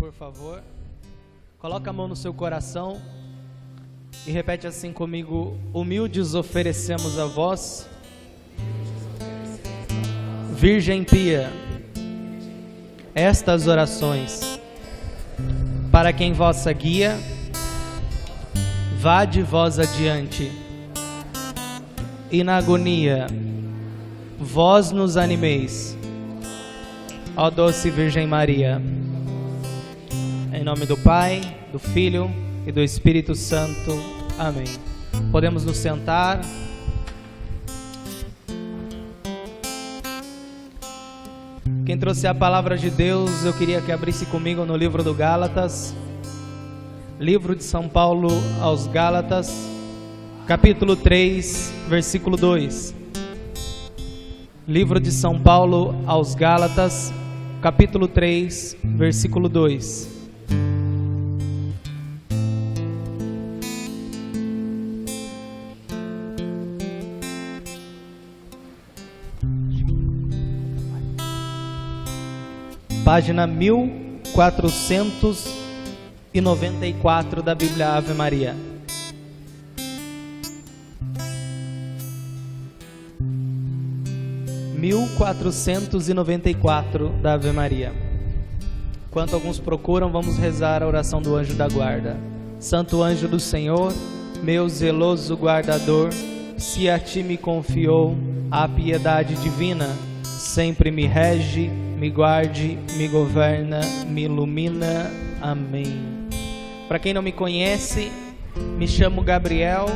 por favor. Coloca a mão no seu coração e repete assim comigo: humildes oferecemos a vós, Virgem pia, estas orações, para quem vossa guia, vade vós adiante, e na agonia vós nos animeis, ó doce Virgem Maria. Em nome do Pai, do Filho e do Espírito Santo. Amém. Podemos nos sentar. Quem trouxe a palavra de Deus, eu queria que abrisse comigo no livro do Gálatas, livro de São Paulo aos Gálatas, capítulo 3, versículo 2. Livro de São Paulo aos Gálatas, capítulo 3, versículo 2. Página 1494 da Bíblia Ave Maria. Da Ave Maria. Enquanto alguns procuram, vamos rezar a oração do anjo da guarda. Santo anjo do Senhor, meu zeloso guardador, se a ti me confiou a piedade divina, sempre me rege, me guarde, me governa, me ilumina. Amém. Para quem não me conhece, me chamo Gabriel,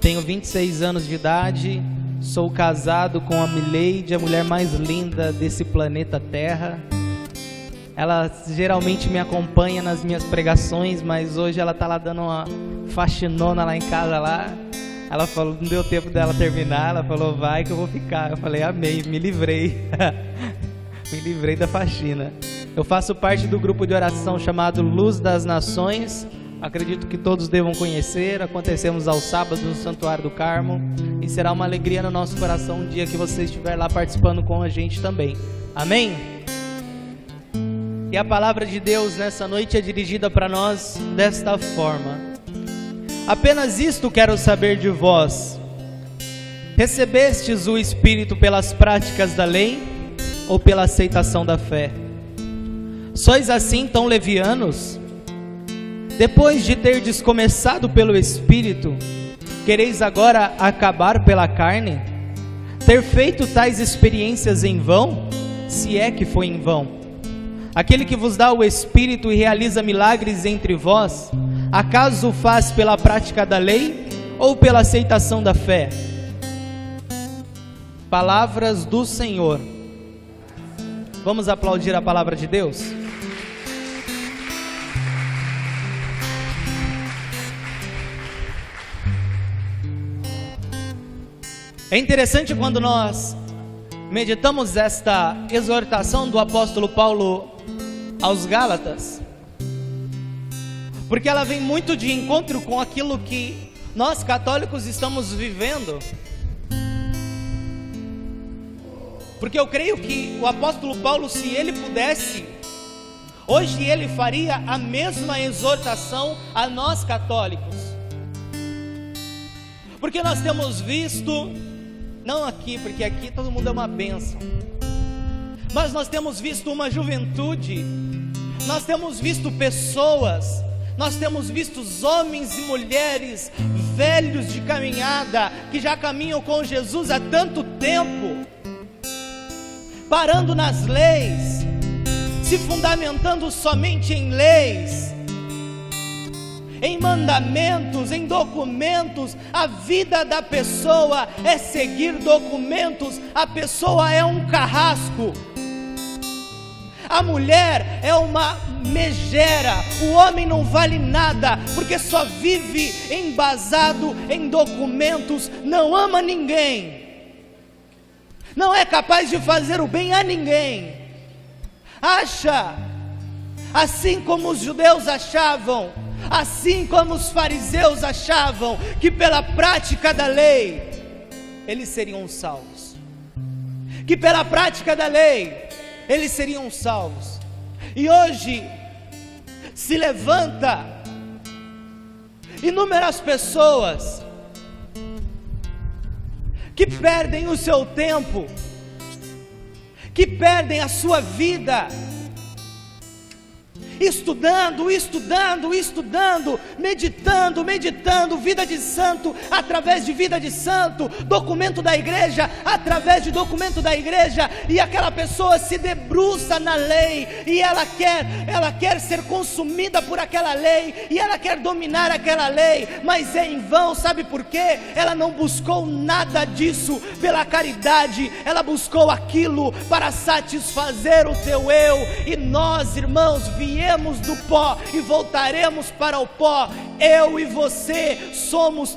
tenho 26 anos de idade, sou casado com a Mileide, a mulher mais linda desse planeta Terra. Ela geralmente me acompanha nas minhas pregações, mas hoje ela tá lá dando uma faxinona lá em casa lá. Ela falou, não deu tempo dela terminar, ela falou, vai que eu vou ficar. Eu falei, amei, me livrei. Me livrei da faxina. Eu faço parte do grupo de oração chamado Luz das Nações. Acredito que todos devam conhecer. Acontecemos aos sábados no Santuário do Carmo. E será uma alegria no nosso coração um dia que você estiver lá participando com a gente também. Amém? E a palavra de Deus nessa noite é dirigida para nós desta forma: apenas isto quero saber de vós: recebestes o Espírito pelas práticas da lei ou pela aceitação da fé? Sois assim tão levianos? Depois de terdes começado pelo Espírito, quereis agora acabar pela carne? Ter feito tais experiências em vão, se é que foi em vão? Aquele que vos dá o Espírito e realiza milagres entre vós, acaso o faz pela prática da lei ou pela aceitação da fé? Palavras do Senhor. Vamos aplaudir a palavra de Deus? É interessante quando nós meditamos esta exortação do apóstolo Paulo aos Gálatas, porque ela vem muito de encontro com aquilo que nós católicos estamos vivendo. Porque eu creio que o apóstolo Paulo, se ele pudesse, hoje ele faria a mesma exortação a nós católicos. Porque nós temos visto, não aqui, porque aqui todo mundo é uma bênção, mas nós temos visto uma juventude, nós temos visto pessoas, nós temos visto homens e mulheres velhos de caminhada, que já caminham com Jesus há tanto tempo, parando nas leis, se fundamentando somente em leis, em mandamentos, em documentos. A vida da pessoa é seguir documentos, a pessoa é um carrasco, a mulher é uma megera, o homem não vale nada, porque só vive embasado em documentos, não ama ninguém, não é capaz de fazer o bem a ninguém, acha, assim como os judeus achavam, assim como os fariseus achavam, que pela prática da lei eles seriam salvos, que pela prática da lei eles seriam salvos. E hoje se levanta inúmeras pessoas que perdem o seu tempo, que perdem a sua vida, estudando, meditando, vida de santo, através de vida de santo, documento da igreja, através de documento da igreja, e aquela pessoa se debruça na lei, e ela quer ser consumida por aquela lei, e ela quer dominar aquela lei, mas é em vão. Sabe por quê? Ela não buscou nada disso pela caridade, ela buscou aquilo para satisfazer o seu eu. E nós, irmãos, viemos do pó e voltaremos para o pó. Eu e você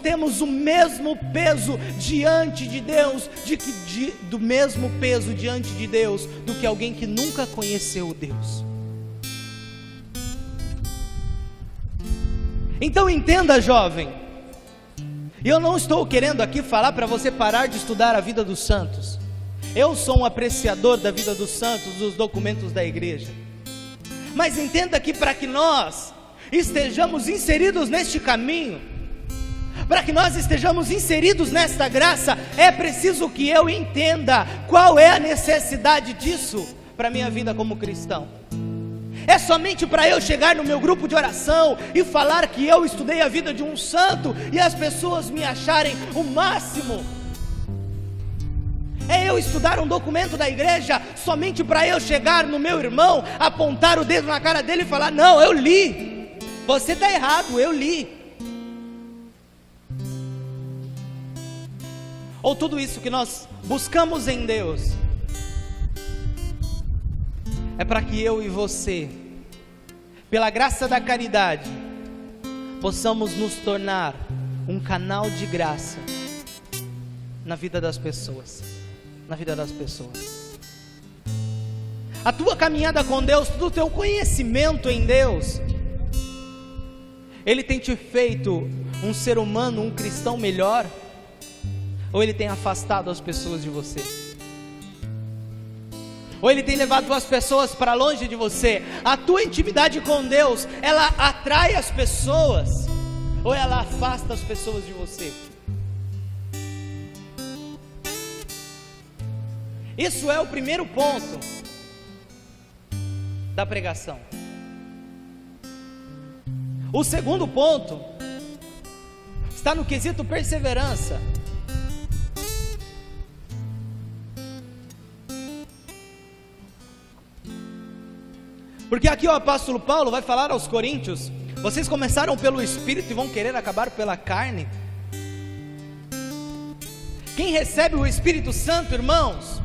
temos o mesmo peso diante de Deus, do mesmo peso diante de Deus do que alguém que nunca conheceu Deus. Então entenda, jovem, e eu não estou querendo aqui falar para você parar de estudar a vida dos santos. Eu sou um apreciador da vida dos santos, dos documentos da igreja. Mas entenda que para que nós estejamos inseridos neste caminho, para que nós estejamos inseridos nesta graça, é preciso que eu entenda qual é a necessidade disso para a minha vida como cristão. É somente para eu chegar no meu grupo de oração e falar que eu estudei a vida de um santo e as pessoas me acharem o máximo? É eu estudar um documento da igreja somente para eu chegar no meu irmão, apontar o dedo na cara dele e falar: não, eu li, você está errado, eu li? Ou tudo isso que nós buscamos em Deus é para que eu e você, pela graça da caridade, possamos nos tornar um canal de graça na vida das pessoas. A tua caminhada com Deus, todo o teu conhecimento em Deus, ele tem te feito um ser humano, um cristão melhor? Ou ele tem afastado as pessoas de você? Ou ele tem levado as pessoas para longe de você? A tua intimidade com Deus, ela atrai as pessoas, ou ela afasta as pessoas de você? Isso é o primeiro ponto da pregação. O segundo ponto está no quesito perseverança. Porque aqui o apóstolo Paulo vai falar aos coríntios: vocês começaram pelo Espírito e vão querer acabar pela carne? Quem recebe o Espírito Santo, irmãos,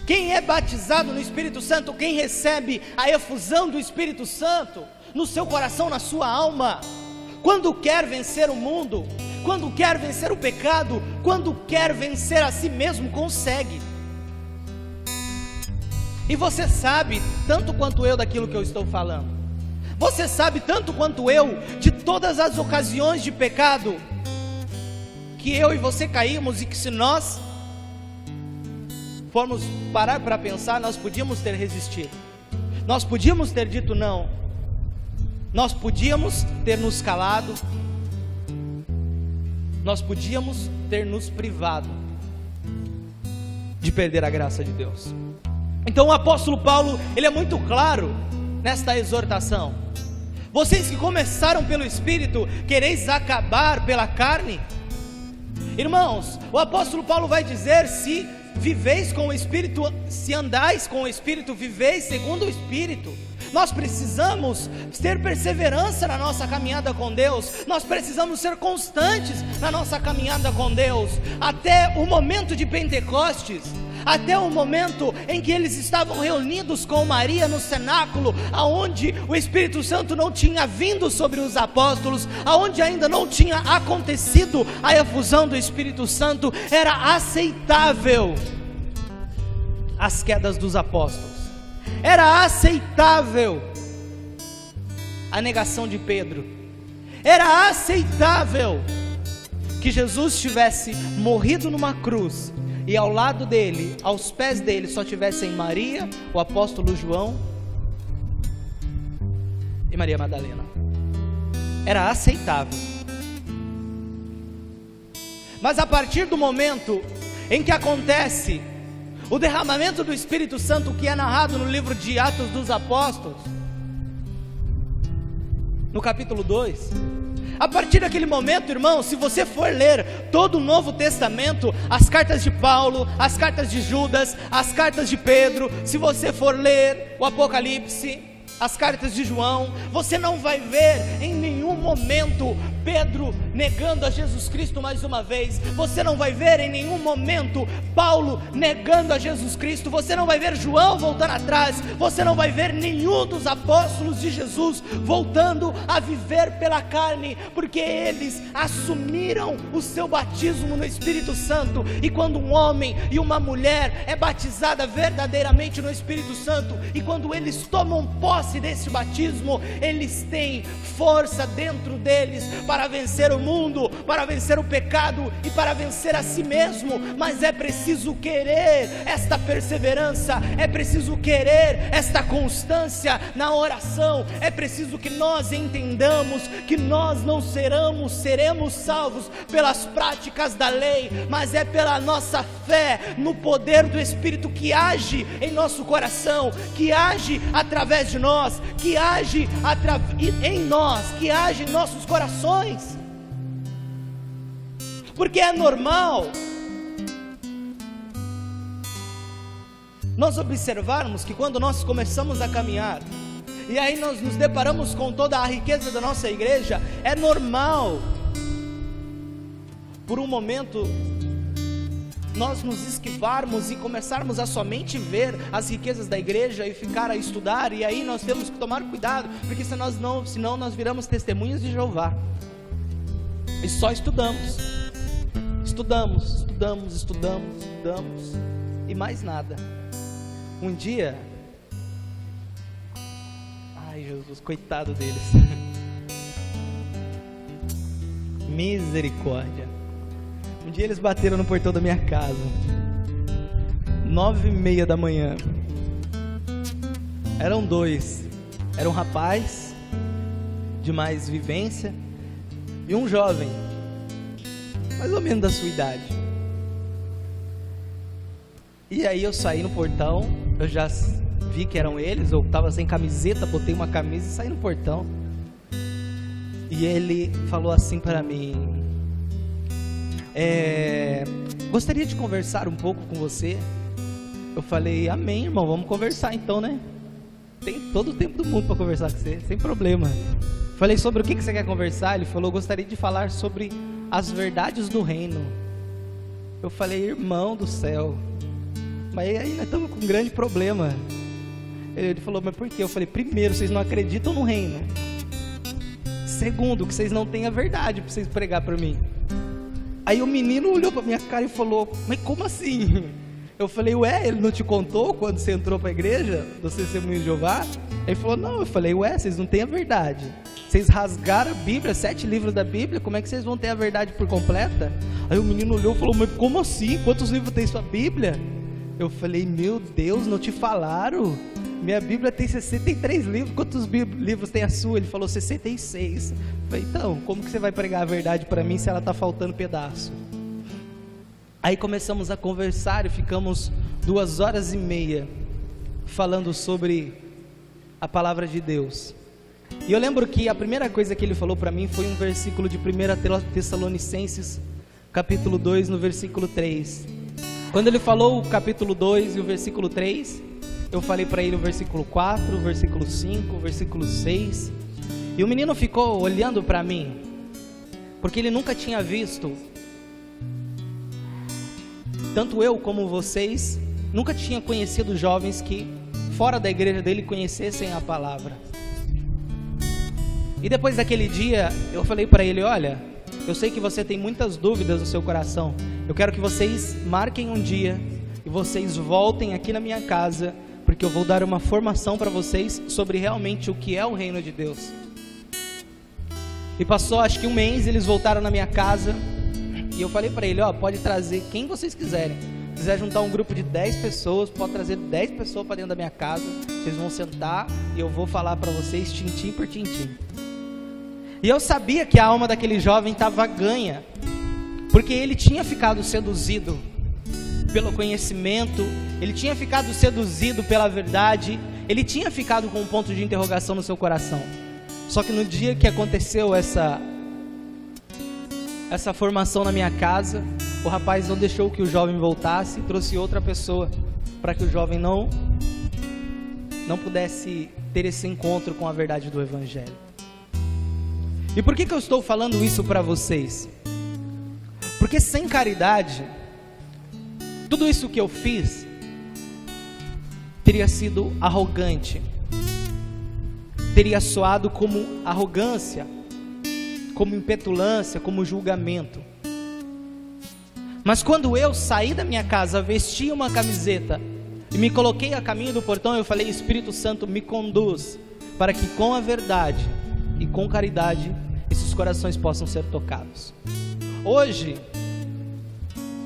quem é batizado no Espírito Santo, quem recebe a efusão do Espírito Santo no seu coração, na sua alma, quando quer vencer o mundo, quando quer vencer o pecado, quando quer vencer a si mesmo, consegue. E você sabe tanto quanto eu daquilo que eu estou falando. Você sabe tanto quanto eu de todas as ocasiões de pecado que eu e você caímos, e que se nós formos parar para pensar, nós podíamos ter resistido, nós podíamos ter dito não, nós podíamos ter nos calado, nós podíamos ter nos privado de perder a graça de Deus. Então o apóstolo Paulo, ele é muito claro nesta exortação: vocês que começaram pelo Espírito, quereis acabar pela carne? Irmãos, o apóstolo Paulo vai dizer: se viveis com o Espírito, se andais com o Espírito, viveis segundo o Espírito. Nós precisamos ter perseverança na nossa caminhada com Deus, nós precisamos ser constantes na nossa caminhada com Deus, até o momento de Pentecostes, até o momento em que eles estavam reunidos com Maria no cenáculo, aonde o Espírito Santo não tinha vindo sobre os apóstolos, aonde ainda não tinha acontecido a efusão do Espírito Santo, era aceitável as quedas dos apóstolos, era aceitável a negação de Pedro, era aceitável que Jesus tivesse morrido numa cruz e ao lado dele, aos pés dele, só tivessem Maria, o apóstolo João e Maria Madalena. Era aceitável. Mas a partir do momento em que acontece o derramamento do Espírito Santo, que é narrado no livro de Atos dos Apóstolos, no capítulo 2, a partir daquele momento, irmão, se você for ler todo o Novo Testamento, as cartas de Paulo, as cartas de Judas, as cartas de Pedro, se você for ler o Apocalipse, as cartas de João, você não vai ver em nenhum momento Pedro negando a Jesus Cristo mais uma vez. Você não vai ver em nenhum momento Paulo negando a Jesus Cristo. Você não vai ver João voltando atrás. Você não vai ver nenhum dos apóstolos de Jesus voltando a viver pela carne, porque eles assumiram o seu batismo no Espírito Santo. E quando um homem e uma mulher é batizada verdadeiramente no Espírito Santo, e quando eles tomam posse desse batismo, eles têm força dentro deles para vencer o mundo, para vencer o pecado e para vencer a si mesmo. Mas é preciso querer esta perseverança, é preciso querer esta constância na oração. É preciso que nós entendamos que nós não seremos salvos pelas práticas da lei, mas é pela nossa fé no poder do Espírito que age em nosso coração, que age através de nós, que age em nós, que age em nossos corações. Porque é normal nós observarmos que quando nós começamos a caminhar, e aí nós nos deparamos com toda a riqueza da nossa igreja, é normal por um momento nós nos esquivarmos e começarmos a somente ver as riquezas da igreja e ficar a estudar, e aí nós temos que tomar cuidado, porque senão nós viramos testemunhas de Jeová, e só estudamos, e mais nada. Um dia, ai Jesus, coitado deles, misericórdia. Um dia eles bateram no portão da minha casa, 9:30 da manhã. Eram dois, era um rapaz de mais vivência e um jovem, mais ou menos da sua idade. E aí eu saí no portão, eu já vi que eram eles, eu estava sem camiseta, botei uma camisa e saí no portão. E ele falou assim para mim: gostaria de conversar um pouco com você. Eu falei: amém, irmão, vamos conversar então, né? Tem todo o tempo do mundo para conversar com você, sem problema. Falei: sobre o que você quer conversar? Ele falou: gostaria de falar sobre as verdades do reino. Eu falei: irmão do céu, mas aí nós estamos com um grande problema. Ele falou: mas por quê? Eu falei: primeiro, vocês não acreditam no reino. Segundo, que vocês não têm a verdade para vocês pregar para mim. Aí o menino olhou para minha cara e falou: mas como assim? Eu falei: ué, ele não te contou quando você entrou para a igreja do Testemunho de Jeová? Ele falou: não. Eu falei: ué, vocês não têm a verdade. Vocês rasgaram a Bíblia, 7 livros da Bíblia, como é que vocês vão ter a verdade por completa? Aí o menino olhou e falou: mas como assim? Quantos livros tem sua Bíblia? Eu falei: meu Deus, não te falaram? Minha Bíblia tem 63 livros, quantos livros tem a sua? Ele falou: 66. Eu falei: então, como que você vai pregar a verdade para mim se ela está faltando pedaço? Aí começamos a conversar e ficamos 2h30 falando sobre a palavra de Deus. E eu lembro que a primeira coisa que ele falou para mim foi um versículo de 1 Tessalonicenses, capítulo 2, no versículo 3. Quando ele falou o capítulo 2 e o versículo 3, eu falei para ele o versículo 4, o versículo 5, o versículo 6. E o menino ficou olhando para mim, porque ele nunca tinha visto, tanto eu como vocês, nunca tinha conhecido jovens que fora da igreja dele conhecessem a palavra. E depois daquele dia, eu falei para ele: olha, eu sei que você tem muitas dúvidas no seu coração, eu quero que vocês marquem um dia e vocês voltem aqui na minha casa, porque eu vou dar uma formação para vocês sobre realmente o que é o reino de Deus. E passou acho que um mês, eles voltaram na minha casa, e eu falei para ele: ó, pode trazer quem vocês quiserem. Se quiser juntar um grupo de 10 pessoas, pode trazer 10 pessoas para dentro da minha casa. Se Vocês vão sentar e eu vou falar para vocês tintim por tintim. E eu sabia que a alma daquele jovem estava ganha, porque ele tinha ficado seduzido pelo conhecimento, ele tinha ficado seduzido pela verdade, ele tinha ficado com um ponto de interrogação no seu coração. Só que no dia que aconteceu essa formação na minha casa, o rapaz não deixou que o jovem voltasse, trouxe outra pessoa para que o jovem não pudesse ter esse encontro com a verdade do Evangelho. E por que eu estou falando isso para vocês? Porque sem caridade, tudo isso que eu fiz teria sido arrogante, teria soado como arrogância, como impetulância, como julgamento. Mas quando eu saí da minha casa, vesti uma camiseta e me coloquei a caminho do portão, eu falei: Espírito Santo, me conduz para que com a verdade e com caridade esses corações possam ser tocados. Hoje,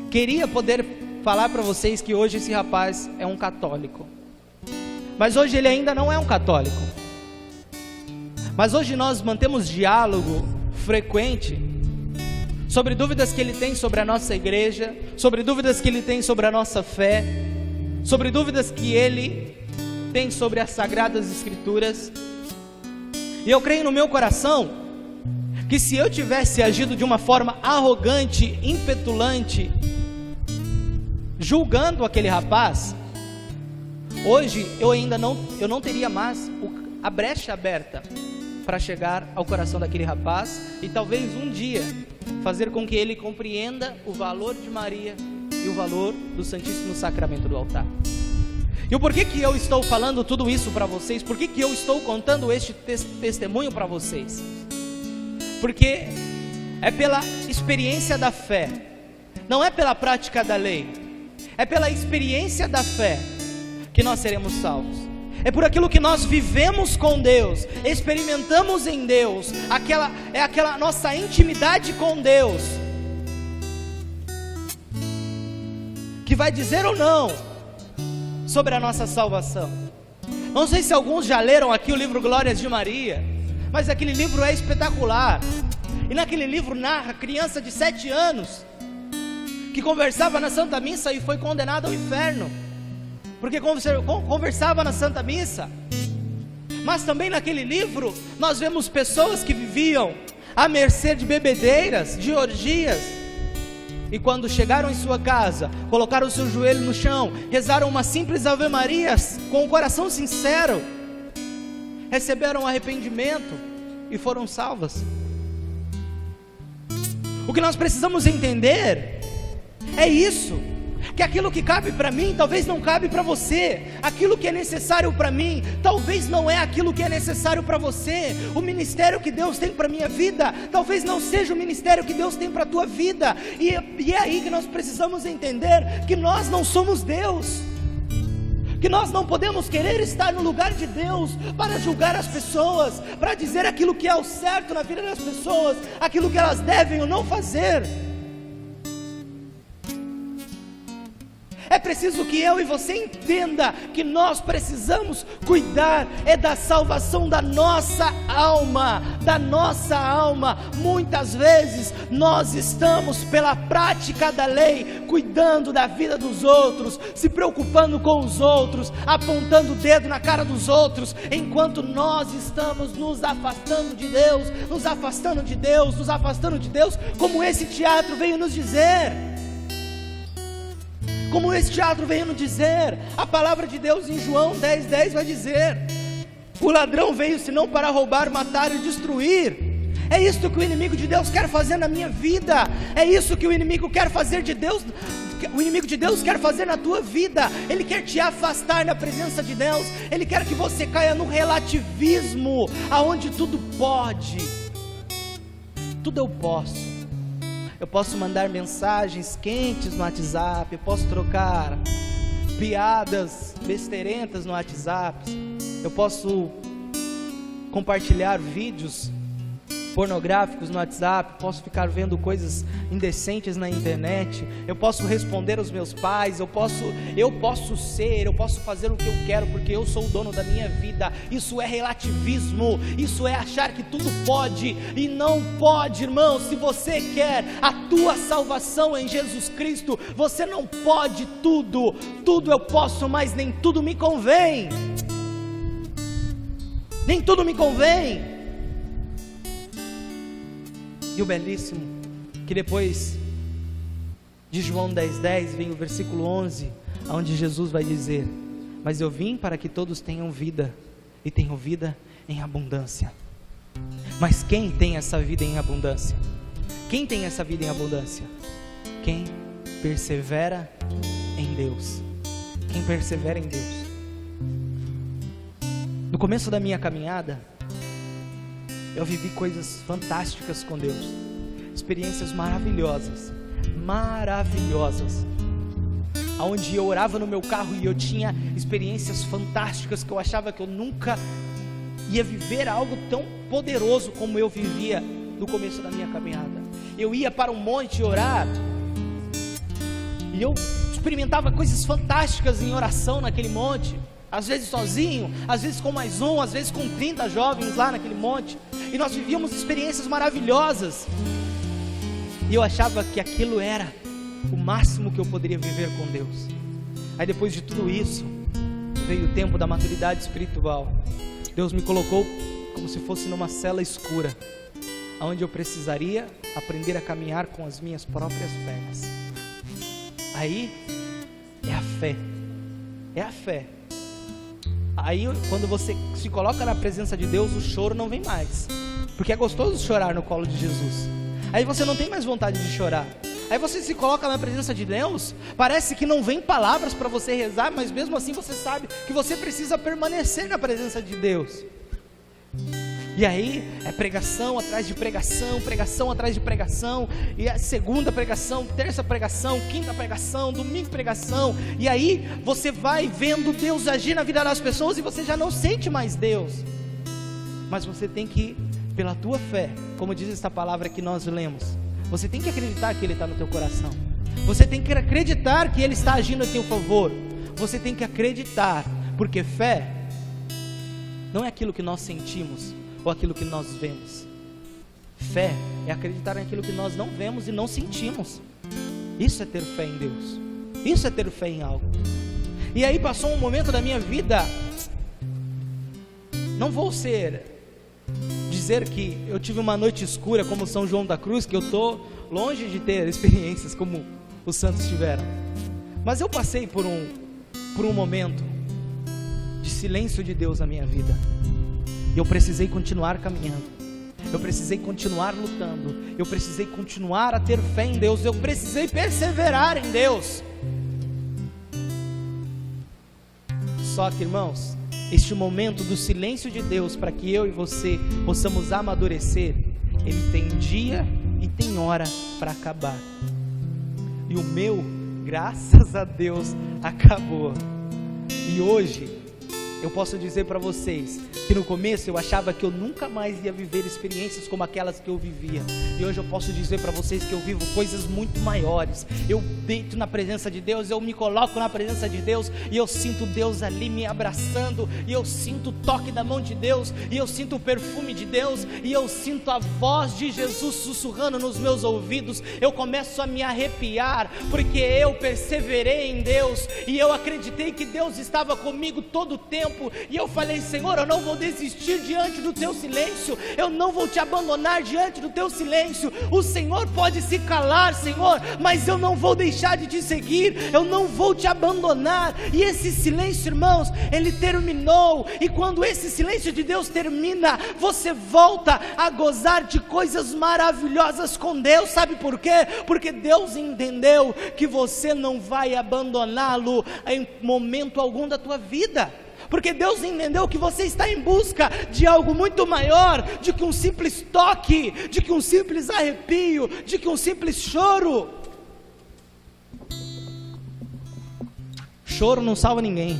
queria poder falar para vocês que hoje esse rapaz é um católico, mas hoje ele ainda não é um católico. Mas hoje nós mantemos diálogo frequente sobre dúvidas que ele tem sobre a nossa igreja, sobre dúvidas que ele tem sobre a nossa fé, sobre dúvidas que ele tem sobre as Sagradas Escrituras. E eu creio no meu coração que se eu tivesse agido de uma forma arrogante, impetulante, julgando aquele rapaz, hoje eu não teria mais a brecha aberta para chegar ao coração daquele rapaz e talvez um dia fazer com que ele compreenda o valor de Maria e o valor do Santíssimo Sacramento do altar. E o porquê que eu estou falando tudo isso para vocês? Por que eu estou contando este testemunho para vocês? Porque é pela experiência da fé, não é pela prática da lei, é pela experiência da fé que nós seremos salvos. É por aquilo que nós vivemos com Deus, experimentamos em Deus, aquela nossa intimidade com Deus, que vai dizer ou não sobre a nossa salvação. Não sei se alguns já leram aqui o livro Glórias de Maria, mas aquele livro é espetacular. E naquele livro narra a criança de 7 anos que conversava na Santa Missa e foi condenada ao inferno, porque conversava na Santa Missa. Mas também naquele livro nós vemos pessoas que viviam à mercê de bebedeiras, de orgias, e quando chegaram em sua casa, colocaram o seu joelho no chão, rezaram uma simples Ave Maria com o coração sincero, receberam arrependimento e foram salvas. O que nós precisamos entender é isso, que aquilo que cabe para mim talvez não cabe para você, aquilo que é necessário para mim talvez não é aquilo que é necessário para você. O ministério que Deus tem para minha vida talvez não seja o ministério que Deus tem para a tua vida, e é aí que nós precisamos entender que nós não somos Deus, que nós não podemos querer estar no lugar de Deus para julgar as pessoas, para dizer aquilo que é o certo na vida das pessoas, aquilo que elas devem ou não fazer. É preciso que eu e você entenda que nós precisamos cuidar da salvação da nossa alma, Muitas vezes nós estamos pela prática da lei, cuidando da vida dos outros, se preocupando com os outros, apontando o dedo na cara dos outros, enquanto nós estamos nos afastando de Deus, como esse teatro veio nos dizer. A palavra de Deus em João 10:10 vai dizer: o ladrão veio senão para roubar, matar e destruir. É isso que o inimigo de Deus quer fazer na minha vida, é isso que o inimigo quer fazer de Deus, o inimigo de Deus quer fazer na tua vida. Ele quer te afastar da presença de Deus, ele quer que você caia no relativismo, aonde tudo pode, tudo eu posso. Eu posso mandar mensagens quentes no WhatsApp, eu posso trocar piadas besteirentas no WhatsApp, eu posso compartilhar vídeos pornográficos no WhatsApp, posso ficar vendo coisas indecentes na internet, eu posso responder aos meus pais, eu posso fazer o que eu quero, porque eu sou o dono da minha vida. Isso é relativismo, isso é achar que tudo pode, e não pode, irmão. Se você quer a tua salvação em Jesus Cristo, você não pode tudo. Tudo eu posso, mas nem tudo me convém. Nem tudo me convém. E o belíssimo, que depois de João 10:10 vem o versículo 11, onde Jesus vai dizer: mas eu vim para que todos tenham vida, e tenham vida em abundância. Mas quem tem essa vida em abundância? Quem tem essa vida em abundância? Quem persevera em Deus. Quem persevera em Deus. No começo da minha caminhada, eu vivi coisas fantásticas com Deus, experiências maravilhosas, onde eu orava no meu carro e eu tinha experiências fantásticas que eu achava que eu nunca ia viver algo tão poderoso como eu vivia no começo da minha caminhada. Eu ia para um monte orar e eu experimentava coisas fantásticas em oração naquele monte. Às vezes sozinho, às vezes com mais um, às vezes com 30 jovens lá naquele monte, e nós vivíamos experiências maravilhosas, e eu achava que aquilo era o máximo que eu poderia viver com Deus. Aí depois de tudo isso, veio o tempo da maturidade espiritual. Deus me colocou como se fosse numa cela escura, onde eu precisaria aprender a caminhar com as minhas próprias pernas. Aí, é a fé. Aí quando você se coloca na presença de Deus, o choro não vem mais, porque é gostoso chorar no colo de Jesus. Aí você não tem mais vontade de chorar. Aí você se coloca na presença de Deus, parece que não vem palavras para você rezar, mas mesmo assim você sabe que você precisa permanecer na presença de Deus. E aí é pregação atrás de pregação, pregação atrás de pregação, e a segunda pregação, terça pregação, quinta pregação, domingo pregação, e aí você vai vendo Deus agir na vida das pessoas e você já não sente mais Deus. Mas você tem que, pela tua fé, como diz esta palavra que nós lemos, você tem que acreditar que Ele está no teu coração. Você tem que acreditar que Ele está agindo a teu favor. Você tem que acreditar, porque fé não é aquilo que nós sentimos ou aquilo que nós vemos. Fé é acreditar naquilo que nós não vemos e não sentimos. Isso é ter fé em Deus. Isso é ter fé em algo. E aí passou um momento da minha vida, não vou dizer que eu tive uma noite escura como São João da Cruz, que eu estou longe de ter experiências como os santos tiveram, mas eu passei por um momento de silêncio de Deus na minha vida, e eu precisei continuar caminhando, eu precisei continuar lutando, eu precisei continuar a ter fé em Deus, eu precisei perseverar em Deus. Só que, irmãos, este momento do silêncio de Deus, para que eu e você possamos amadurecer, ele tem dia e tem hora para acabar. E o meu, graças a Deus, acabou. E hoje eu posso dizer para vocês que no começo eu achava que eu nunca mais ia viver experiências como aquelas que eu vivia, e hoje eu posso dizer para vocês que eu vivo coisas muito maiores. Eu deito na presença de Deus, eu me coloco na presença de Deus, e eu sinto Deus ali me abraçando, e eu sinto o toque da mão de Deus, e eu sinto o perfume de Deus, e eu sinto a voz de Jesus sussurrando nos meus ouvidos. Eu começo a me arrepiar, porque eu perseverei em Deus, e eu acreditei que Deus estava comigo todo o tempo, e eu falei: Senhor, eu não vou desistir diante do teu silêncio, eu não vou te abandonar diante do teu silêncio. O Senhor pode se calar, Senhor, mas eu não vou deixar de te seguir, eu não vou te abandonar. E esse silêncio, irmãos, ele terminou, e quando esse silêncio de Deus termina, você volta a gozar de coisas maravilhosas com Deus. Sabe por quê? Porque Deus entendeu que você não vai abandoná-lo em momento algum da tua vida, porque Deus entendeu que você está em busca de algo muito maior, de que um simples toque, de que um simples arrepio, de que um simples choro. Choro não salva ninguém.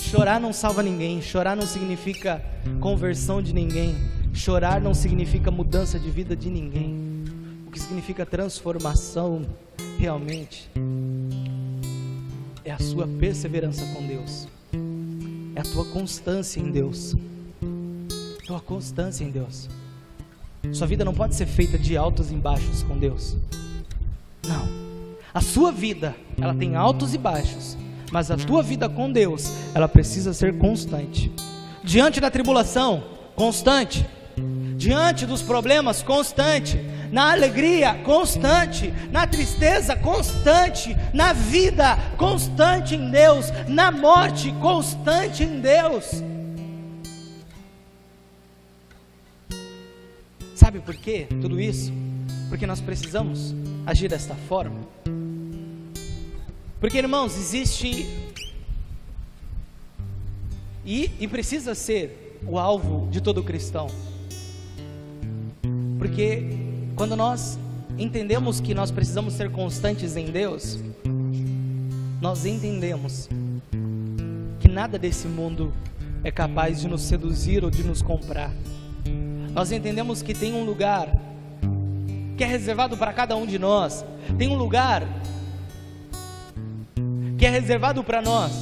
Chorar não salva ninguém. Chorar não significa conversão de ninguém. Chorar não significa mudança de vida de ninguém. O que significa transformação realmente é a sua perseverança com Deus, é a tua constância em Deus, tua constância em Deus. Sua vida não pode ser feita de altos e baixos com Deus. Não, a sua vida, ela tem altos e baixos, mas a tua vida com Deus, ela precisa ser constante. Diante da tribulação, constante. Diante dos problemas, constante. Na alegria, constante. Na tristeza, constante. Na vida, constante em Deus. Na morte, constante em Deus. Sabe por quê? Tudo isso? Porque nós precisamos agir desta forma. Porque, irmãos, existe e precisa ser o alvo de todo cristão. Porque quando nós entendemos que nós precisamos ser constantes em Deus, nós entendemos que nada desse mundo é capaz de nos seduzir ou de nos comprar. Nós entendemos que tem um lugar que é reservado para cada um de nós. Tem um lugar que é reservado para nós.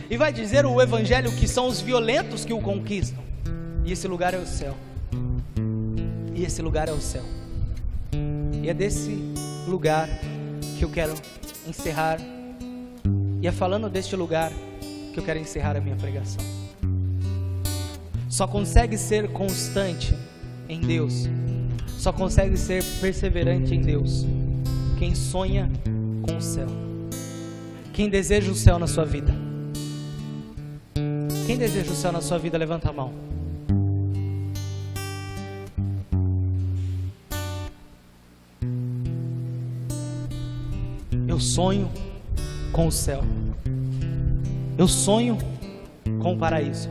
E vai dizer o Evangelho que são os violentos que o conquistam. E esse lugar é o céu. E esse lugar é o céu. E é desse lugar que eu quero encerrar. E é falando deste lugar que eu quero encerrar a minha pregação. Só consegue ser constante em Deus, só consegue ser perseverante em Deus quem sonha com o céu. Quem deseja o céu na sua vida? Quem deseja o céu na sua vida, levanta a mão. Eu sonho com o céu. Eu sonho com o paraíso.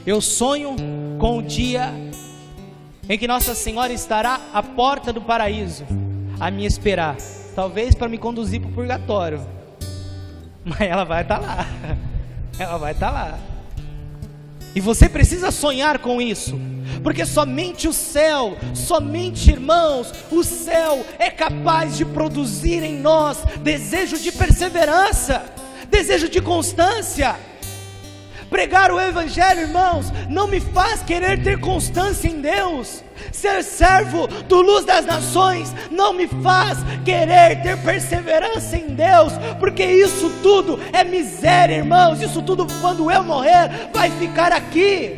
Eu sonho com o dia em que Nossa Senhora estará à porta do paraíso a me esperar, talvez para me conduzir para o purgatório, mas ela vai estar lá. Ela vai estar lá. E você precisa sonhar com isso, porque somente o céu, somente, irmãos, o céu é capaz de produzir em nós desejo de perseverança, desejo de constância. Pregar o Evangelho, irmãos, não me faz querer ter constância em Deus. Ser servo do Luz das Nações não me faz querer ter perseverança em Deus, porque isso tudo é miséria, irmãos. Isso tudo, quando eu morrer, vai ficar aqui.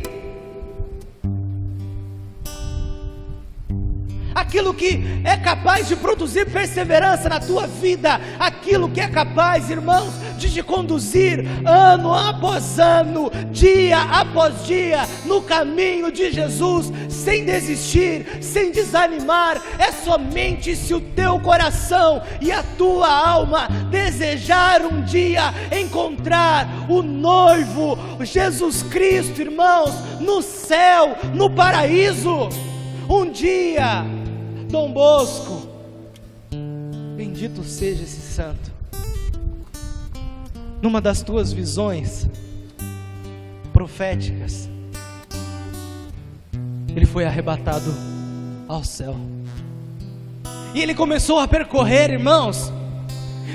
Aquilo que é capaz de produzir perseverança na tua vida, aquilo que é capaz, irmãos, de te conduzir ano após ano, dia após dia, no caminho de Jesus, sem desistir, sem desanimar, é somente se o teu coração e a tua alma desejar um dia encontrar o noivo, Jesus Cristo, irmãos, no céu, no paraíso. Um dia, Dom Bosco, bendito seja esse santo, numa das tuas visões proféticas, ele foi arrebatado ao céu, e ele começou a percorrer, irmãos,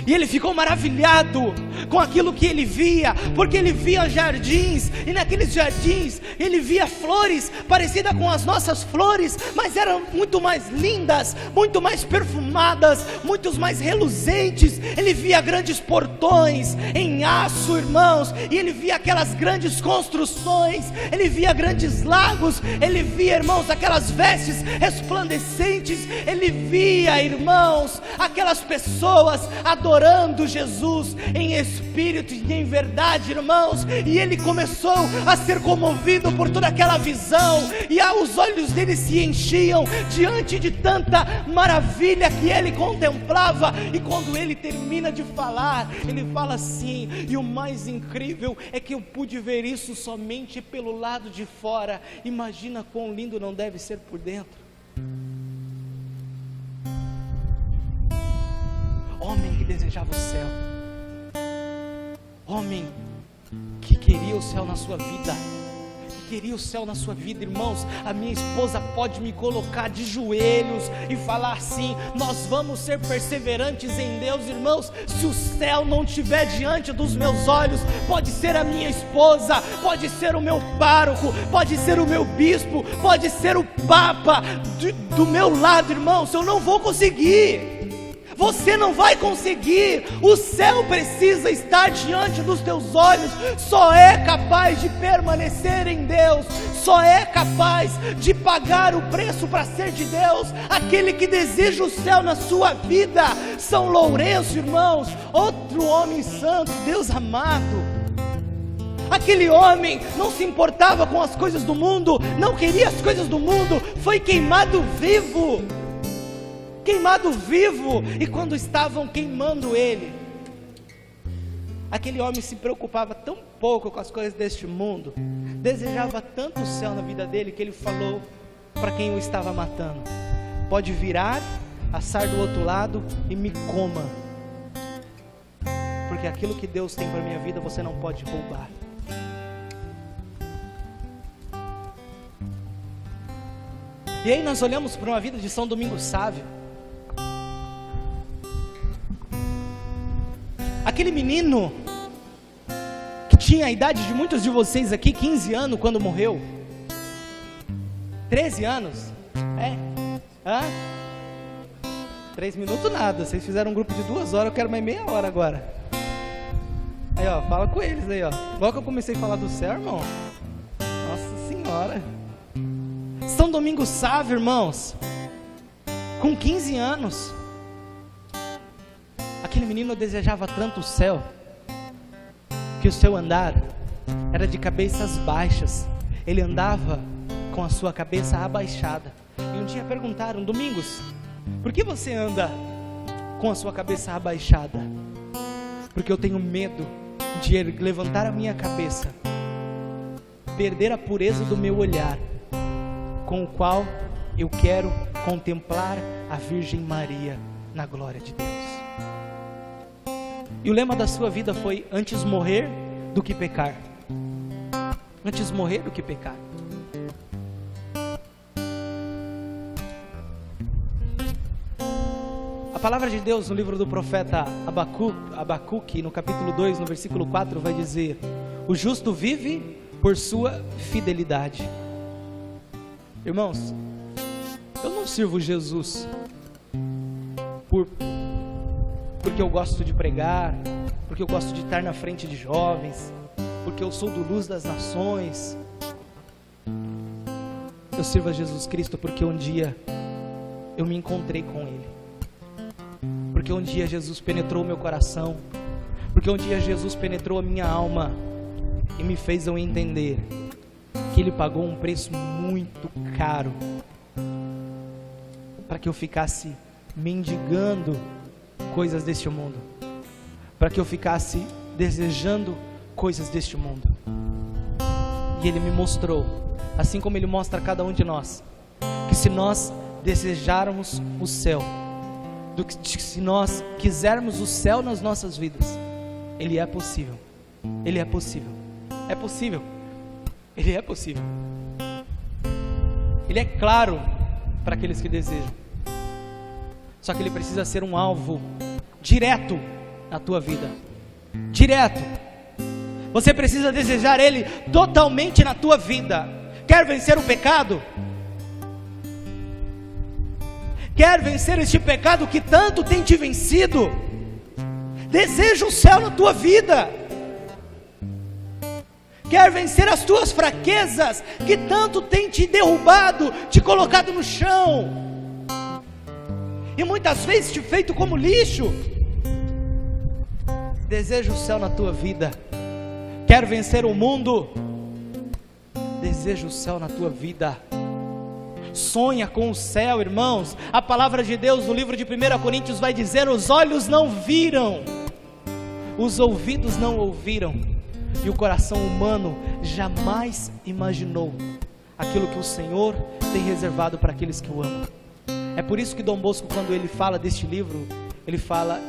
e ele ficou maravilhado com aquilo que ele via, porque ele via jardins, e naqueles jardins ele via flores parecidas com as nossas flores, mas eram muito mais lindas, muito mais perfumadas, muito mais reluzentes. Ele via grandes portões em aço, irmãos, e ele via aquelas grandes construções, ele via grandes lagos, ele via, irmãos, aquelas vestes resplandecentes, ele via, irmãos, aquelas pessoas adorando Jesus em espírito e em verdade, irmãos, e ele começou a ser comovido por toda aquela visão, e os olhos dele se enchiam diante de tanta maravilha que ele contemplava. E quando ele termina de falar, ele fala assim: e o mais incrível é que eu pude ver isso somente pelo lado de fora, imagina quão lindo não deve ser por dentro. Homem que desejava o céu, homem que queria o céu na sua vida, que queria o céu na sua vida, irmãos, a minha esposa pode me colocar de joelhos e falar assim: nós vamos ser perseverantes em Deus, irmãos. Se o céu não estiver diante dos meus olhos, pode ser a minha esposa, pode ser o meu pároco, pode ser o meu bispo, pode ser o papa do meu lado, irmãos, eu não vou conseguir. Você não vai conseguir. O céu precisa estar diante dos teus olhos. Só é capaz de permanecer em Deus, só é capaz de pagar o preço para ser de Deus aquele que deseja o céu na sua vida. São Lourenço, irmãos, outro homem santo, Deus amado. Aquele homem não se importava com as coisas do mundo, não queria as coisas do mundo, foi queimado vivo. E quando estavam queimando ele, aquele homem se preocupava tão pouco com as coisas deste mundo, desejava tanto o céu na vida dele, que ele falou para quem o estava matando: pode virar, assar do outro lado e me coma, porque aquilo que Deus tem para minha vida você não pode roubar. E aí nós olhamos para uma vida de São Domingos Sávio. Aquele menino que tinha a idade de muitos de vocês aqui, 15 anos quando morreu, 13 anos, 3 minutos nada, vocês fizeram um grupo de 2 horas, eu quero mais meia hora agora. Aí ó, fala com eles aí ó, igual que eu comecei a falar do céu, irmão, nossa senhora. São Domingos Sávio, irmãos, com 15 anos, aquele menino desejava tanto o céu, que o seu andar era de cabeças baixas. Ele andava com a sua cabeça abaixada. E um dia perguntaram: Domingos, por que você anda com a sua cabeça abaixada? Porque eu tenho medo de levantar a minha cabeça, perder a pureza do meu olhar, com o qual eu quero contemplar a Virgem Maria na glória de Deus. E o lema da sua vida foi: antes morrer do que pecar. Antes morrer do que pecar. A palavra de Deus no livro do profeta Abacuque, no capítulo 2, no versículo 4, vai dizer: o justo vive por sua fidelidade. Irmãos, eu não sirvo Jesus porque eu gosto de pregar, porque eu gosto de estar na frente de jovens, porque eu sou do Luz das Nações. Eu sirvo a Jesus Cristo porque um dia eu me encontrei com Ele, porque um dia Jesus penetrou o meu coração, porque um dia Jesus penetrou a minha alma e me fez eu entender que Ele pagou um preço muito caro para que eu ficasse mendigando coisas deste mundo, para que eu ficasse desejando coisas deste mundo. E Ele me mostrou, assim como Ele mostra a cada um de nós, que se nós desejarmos o céu, se nós quisermos o céu nas nossas vidas, Ele é possível. Ele é possível. É possível. Ele é possível. Ele é claro para aqueles que desejam. Só que Ele precisa ser um alvo direto na tua vida. Direto. Você precisa desejar Ele totalmente na tua vida. Quer vencer o pecado? Quer vencer este pecado que tanto tem te vencido? Deseja o céu na tua vida. Quer vencer as tuas fraquezas que tanto tem te derrubado, te colocado no chão e muitas vezes te feito como lixo? Deseja o céu na tua vida. Quer vencer o mundo? Deseja o céu na tua vida. Sonha com o céu, irmãos. A palavra de Deus no livro de 1 Coríntios vai dizer: os olhos não viram, os ouvidos não ouviram, e o coração humano jamais imaginou aquilo que o Senhor tem reservado para aqueles que o amam. É por isso que Dom Bosco, quando ele fala deste livro, ele fala: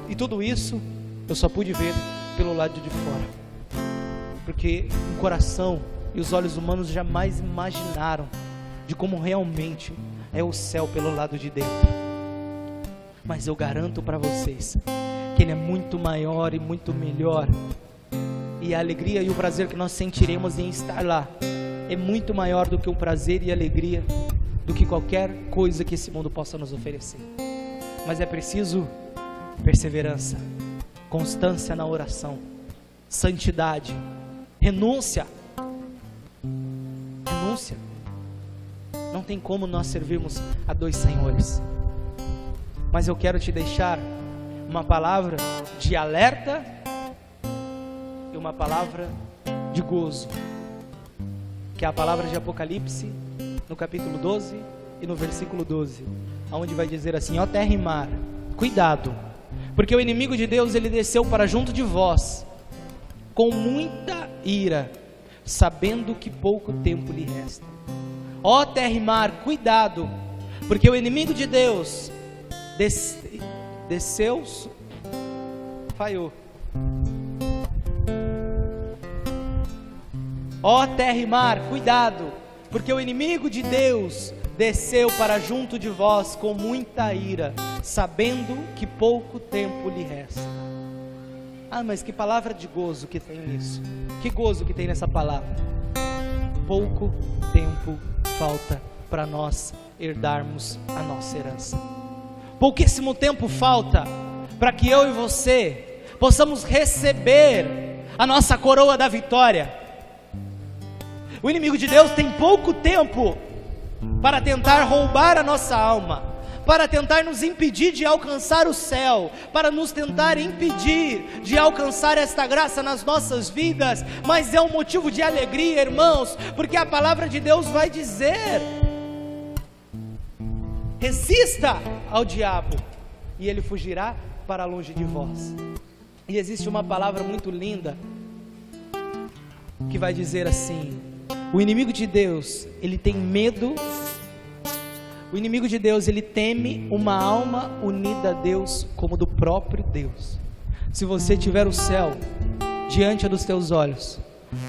e tudo isso eu só pude ver pelo lado de fora, porque um coração e os olhos humanos jamais imaginaram de como realmente é o céu pelo lado de dentro. Mas eu garanto para vocês que Ele é muito maior e muito melhor, e a alegria e o prazer que nós sentiremos em estar lá é muito maior do que o prazer e a alegria do que qualquer coisa que esse mundo possa nos oferecer. Mas é preciso perseverança, constância na oração, santidade, renúncia. Não tem como nós servirmos a dois senhores. Mas eu quero te deixar uma palavra de alerta e uma palavra de gozo, que é a palavra de Apocalipse, no capítulo 12 e no versículo 12, onde vai dizer assim: ó terra e mar, cuidado, porque o inimigo de Deus, ele desceu para junto de vós, com muita ira, sabendo que pouco tempo lhe resta. Ó terra e mar, cuidado, porque o inimigo de Deus desceu, falhou. Ó terra e mar, cuidado, porque o inimigo de Deus desceu para junto de vós com muita ira, sabendo que pouco tempo lhe resta. Ah, mas que palavra de gozo que tem nisso, que gozo que tem nessa palavra. Pouco tempo falta para nós herdarmos a nossa herança. Pouquíssimo tempo falta para que eu e você possamos receber a nossa coroa da vitória. O inimigo de Deus tem pouco tempo para tentar roubar a nossa alma, para tentar nos impedir de alcançar o céu, para nos tentar impedir de alcançar esta graça nas nossas vidas. Mas é um motivo de alegria, irmãos, porque a palavra de Deus vai dizer: resista ao diabo e ele fugirá para longe de vós. E existe uma palavra muito linda que vai dizer assim: o inimigo de Deus, ele tem medo. O inimigo de Deus, ele teme uma alma unida a Deus como do próprio Deus. Se você tiver o céu diante dos teus olhos,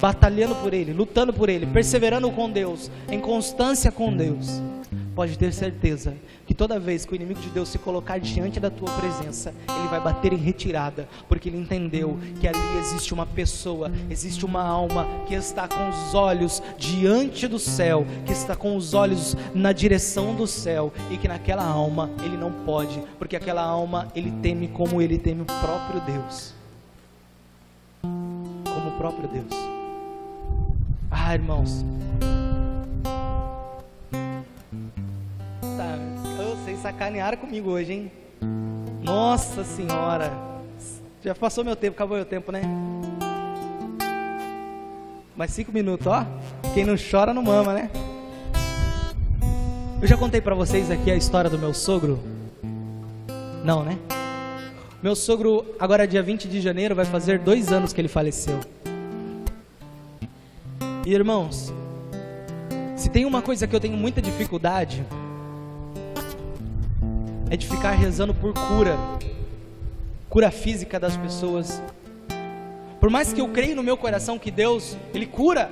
batalhando por ele, lutando por ele, perseverando com Deus, em constância com Deus, pode ter certeza que toda vez que o inimigo de Deus se colocar diante da tua presença, ele vai bater em retirada, porque ele entendeu que ali existe uma pessoa, existe uma alma que está com os olhos diante do céu, que está com os olhos na direção do céu, e que naquela alma ele não pode, porque aquela alma ele teme como ele teme o próprio Deus, como o próprio Deus. Ah, irmãos, vocês sacanearam comigo hoje, hein? Nossa senhora, já passou meu tempo, acabou meu tempo, né? Mais 5 minutos, ó. Quem não chora não mama, né? Eu já contei pra vocês aqui a história do meu sogro? Não, né? Meu sogro, agora dia 20 de janeiro, vai fazer 2 anos que ele faleceu. E irmãos, se tem uma coisa que eu tenho muita dificuldade, é de ficar rezando por cura física das pessoas. Por mais que eu creio no meu coração que Deus, Ele cura.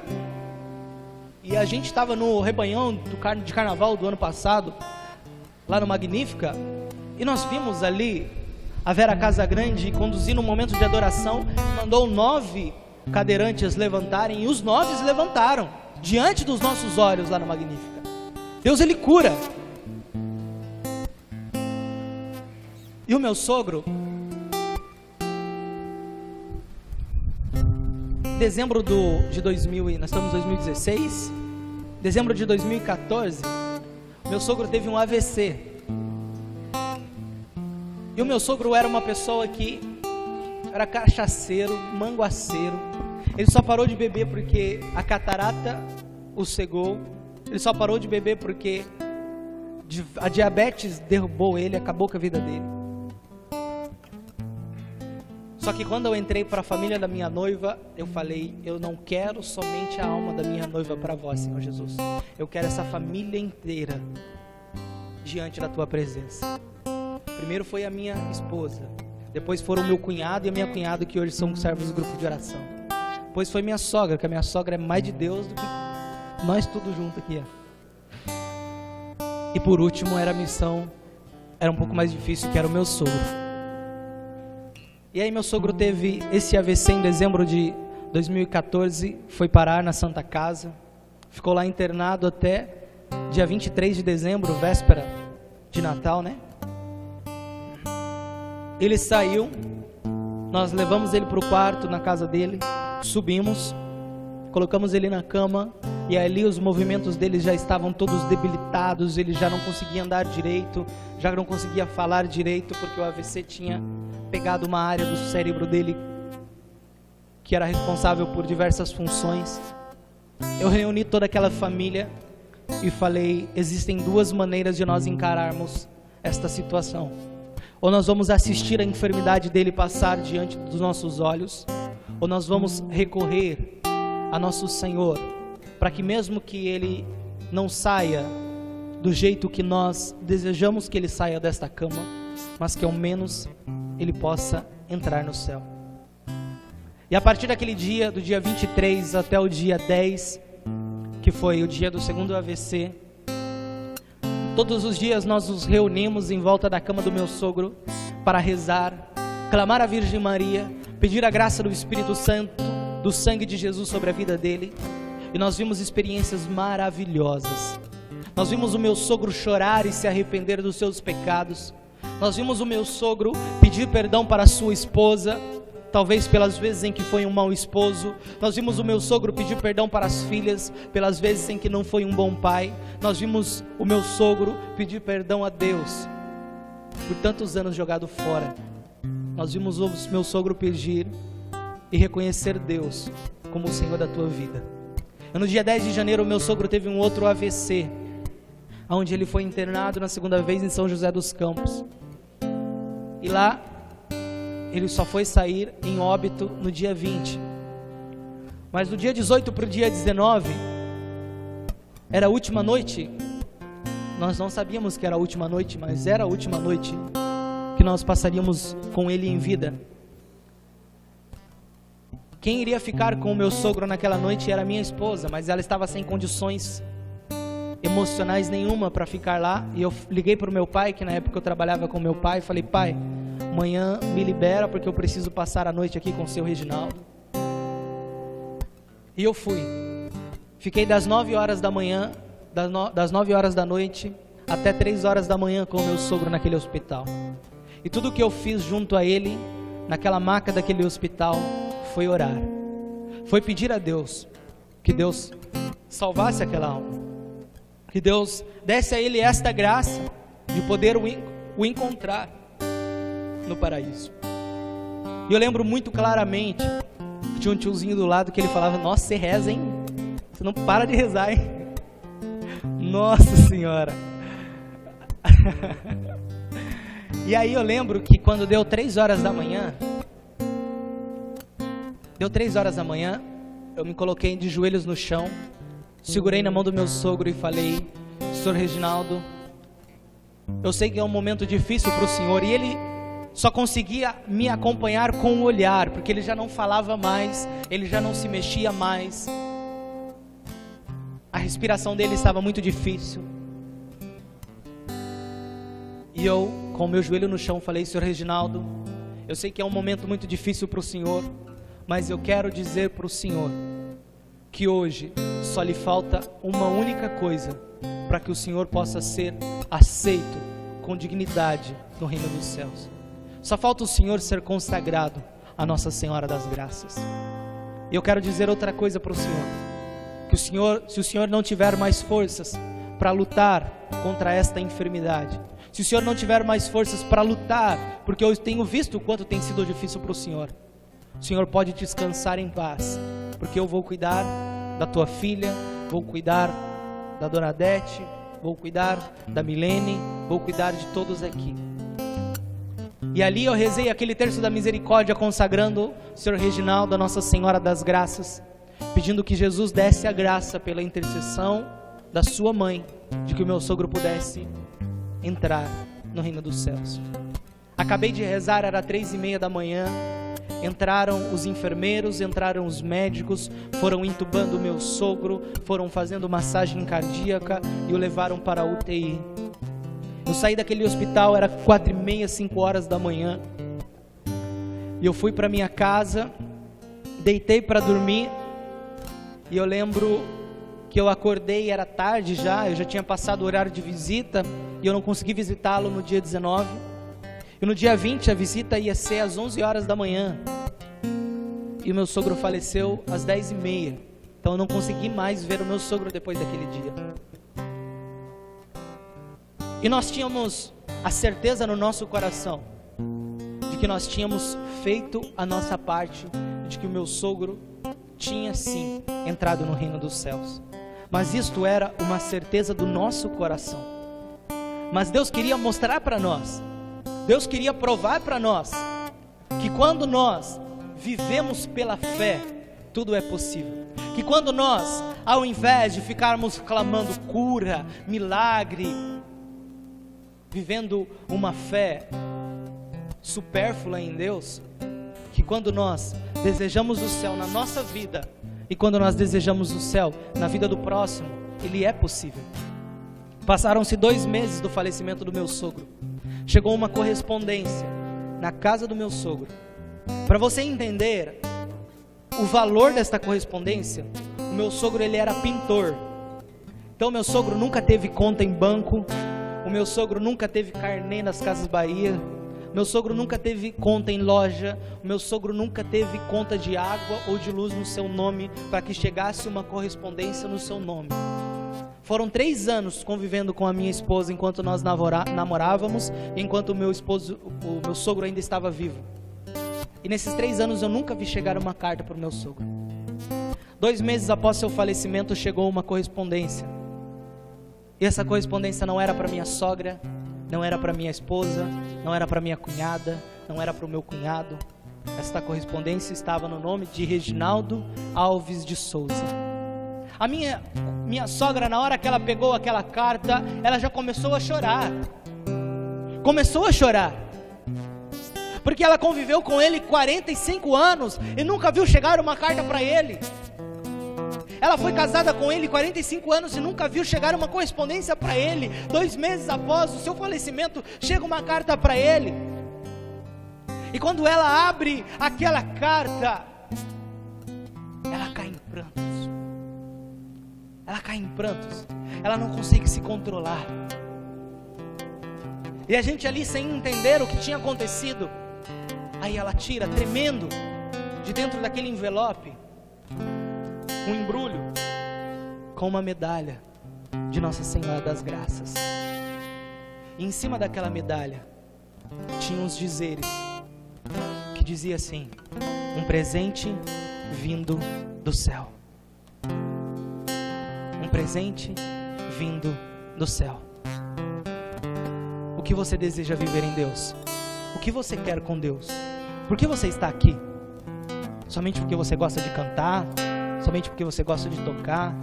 E a gente estava no rebanhão de carnaval do ano passado, lá no Magnífica, e nós vimos ali a Vera Casagrande conduzindo um momento de adoração, mandou 9 cadeirantes levantarem, e os 9 levantaram, diante dos nossos olhos lá no Magnífica. Deus, Ele cura. E o meu sogro, dezembro de 2000, nós estamos em 2016, dezembro de 2014, meu sogro teve um AVC. E o meu sogro era uma pessoa que era cachaceiro, manguaceiro. Ele só parou de beber porque a catarata o cegou. Ele só parou de beber porque a diabetes derrubou ele, acabou com a vida dele. Só que quando eu entrei para a família da minha noiva, eu falei: eu não quero somente a alma da minha noiva para vós, Senhor Jesus. Eu quero essa família inteira diante da tua presença. Primeiro foi a minha esposa, depois foram meu cunhado e a minha cunhada, que hoje são servos do grupo de oração. depois foi minha sogra, que a minha sogra é mais de Deus do que nós tudo junto aqui. E por último era a missão, era um pouco mais difícil, que era o meu sogro. E aí meu sogro teve esse AVC em dezembro de 2014, foi parar na Santa Casa, ficou lá internado até dia 23 de dezembro, véspera de Natal, né? Ele saiu, nós levamos ele para o quarto na casa dele, subimos, colocamos ele na cama, e ali os movimentos dele já estavam todos debilitados, ele já não conseguia andar direito, já não conseguia falar direito, porque o AVC tinha pegado uma área do cérebro dele que era responsável por diversas funções. Eu reuni toda aquela família e falei: existem duas maneiras de nós encararmos esta situação. Ou nós vamos assistir a enfermidade dele passar diante dos nossos olhos, ou nós vamos recorrer a nosso Senhor, para que mesmo que ele não saia do jeito que nós desejamos que ele saia desta cama, mas que ao menos ele possa entrar no céu. E a partir daquele dia, do dia 23 até o dia 10, que foi o dia do segundo AVC, todos os dias nós nos reunimos em volta da cama do meu sogro para rezar, clamar a Virgem Maria, pedir a graça do Espírito Santo, do sangue de Jesus sobre a vida dele. E nós vimos experiências maravilhosas. Nós vimos o meu sogro chorar e se arrepender dos seus pecados. Nós vimos o meu sogro pedir perdão para a sua esposa, talvez pelas vezes em que foi um mau esposo. Nós vimos o meu sogro pedir perdão para as filhas, pelas vezes em que não foi um bom pai. Nós vimos o meu sogro pedir perdão a Deus por tantos anos jogado fora. Nós vimos o meu sogro pedir e reconhecer Deus como o Senhor da tua vida. E no dia 10 de janeiro o meu sogro teve um outro AVC, onde ele foi internado na segunda vez em São José dos Campos. E lá ele só foi sair em óbito no dia 20. Mas do dia 18 para o dia 19, era a última noite. Nós não sabíamos que era a última noite, mas era a última noite que nós passaríamos com ele em vida. Quem iria ficar com o meu sogro naquela noite era minha esposa, mas ela estava sem condições emocionais nenhuma para ficar lá. E eu liguei para o meu pai, que na época eu trabalhava com meu pai, e falei: pai, amanhã me libera porque eu preciso passar a noite aqui com o seu Reginaldo. E eu fui. Fiquei das 9 horas da manhã, das 9 horas da noite até 3 horas da manhã com o meu sogro naquele hospital. E tudo que eu fiz junto a ele, naquela maca daquele hospital, foi orar. Foi pedir a Deus que Deus salvasse aquela alma, que Deus desse a ele esta graça de poder o encontrar no paraíso. E eu lembro muito claramente, tinha um tiozinho do lado que ele falava: nossa, você reza, hein? Você não para de rezar, hein? Nossa Senhora. E aí eu lembro que quando deu 3 horas da manhã, eu me coloquei de joelhos no chão, segurei na mão do meu sogro e falei: Senhor Reginaldo, eu sei que é um momento difícil para o senhor. E ele só conseguia me acompanhar com o olhar, porque ele já não falava mais, ele já não se mexia mais, a respiração dele estava muito difícil. E eu, com o meu joelho no chão, falei: Senhor Reginaldo, eu sei que é um momento muito difícil para o senhor, mas eu quero dizer para o senhor que hoje só lhe falta uma única coisa para que o senhor possa ser aceito com dignidade no reino dos céus. Só falta o senhor ser consagrado a Nossa Senhora das Graças. E eu quero dizer outra coisa para o senhor, que o senhor, se o senhor não tiver mais forças para lutar contra esta enfermidade, se o senhor não tiver mais forças para lutar, porque eu tenho visto o quanto tem sido difícil para o senhor pode descansar em paz, porque eu vou cuidar da tua filha, vou cuidar da Dona Adete, vou cuidar da Milene, vou cuidar de todos aqui. E ali eu rezei aquele terço da misericórdia, consagrando o Senhor Reginaldo a Nossa Senhora das Graças, pedindo que Jesus desse a graça pela intercessão da sua mãe, de que o meu sogro pudesse entrar no reino dos céus. Acabei de rezar, era 3:30 da manhã, entraram os enfermeiros, entraram os médicos, foram entubando o meu sogro, foram fazendo massagem cardíaca e o levaram para a UTI. Eu saí daquele hospital, era 4h30, 5 horas da manhã, e eu fui para minha casa, deitei para dormir, e eu lembro que eu acordei, era tarde já, eu já tinha passado o horário de visita, e eu não consegui visitá-lo no dia 19, e no dia 20 a visita ia ser às 11 horas da manhã, e o meu sogro faleceu às 10h30, então eu não consegui mais ver o meu sogro depois daquele dia. E nós tínhamos a certeza no nosso coração, de que nós tínhamos feito a nossa parte, de que o meu sogro tinha sim entrado no reino dos céus. Mas isto era uma certeza do nosso coração. Mas Deus queria mostrar para nós, Deus queria provar para nós, que quando nós vivemos pela fé, tudo é possível. Que quando nós, ao invés de ficarmos clamando cura, milagre, vivendo uma fé supérflua em Deus, que quando nós desejamos o céu na nossa vida, e quando nós desejamos o céu na vida do próximo, ele é possível. Passaram-se 2 meses do falecimento do meu sogro, chegou uma correspondência na casa do meu sogro. Para você entender o valor desta correspondência, o meu sogro ele era pintor, então meu sogro nunca teve conta em banco, o meu sogro nunca teve carnê nas Casas Bahia, meu sogro nunca teve conta em loja, o meu sogro nunca teve conta de água ou de luz no seu nome, para que chegasse uma correspondência no seu nome. Foram 3 anos convivendo com a minha esposa enquanto nós namorávamos, enquanto o meu sogro ainda estava vivo. E nesses 3 anos eu nunca vi chegar uma carta para o meu sogro. 2 meses após seu falecimento chegou uma correspondência. E essa correspondência não era para minha sogra, não era para minha esposa, não era para minha cunhada, não era para o meu cunhado. Esta correspondência estava no nome de Reginaldo Alves de Souza. A minha sogra, na hora que ela pegou aquela carta, ela já começou a chorar. Porque ela conviveu com ele 45 anos e nunca viu chegar uma carta para ele. Ela foi casada com ele 45 anos e nunca viu chegar uma correspondência para ele. 2 meses após o seu falecimento, chega uma carta para ele. E quando ela abre aquela carta, ela cai em prantos. Ela não consegue se controlar. E a gente ali sem entender o que tinha acontecido, aí ela tira, tremendo, de dentro daquele envelope, um embrulho com uma medalha de Nossa Senhora das Graças. E em cima daquela medalha tinha uns dizeres que dizia assim: um presente vindo do céu. Um presente vindo do céu. O que você deseja viver em Deus? O que você quer com Deus? Por que você está aqui? Somente porque você gosta de cantar? Somente porque você gosta de tocar?